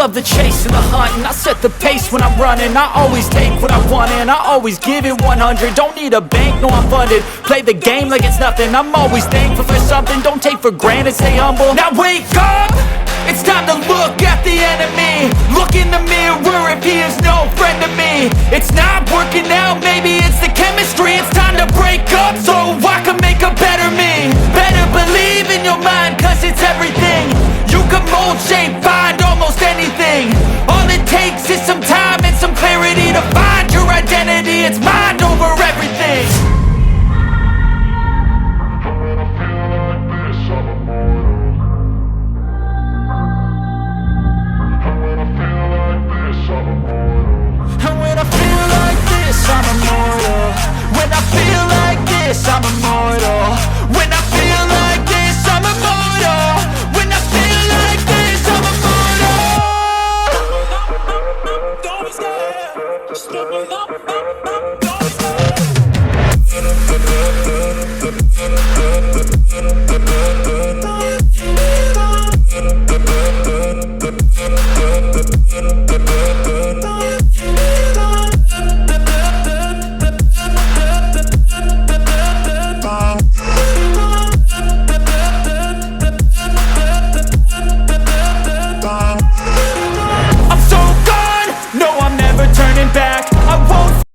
love the chase and the hunt, and I set the pace when I'm running. I always take what I want and I always give it 100. Don't need a bank, no I'm funded. Play the game like it's nothing. I'm always thankful for something. Don't take for granted, stay humble. Now wake up! It's time to look at the enemy. Look in the mirror if he is no friend to me.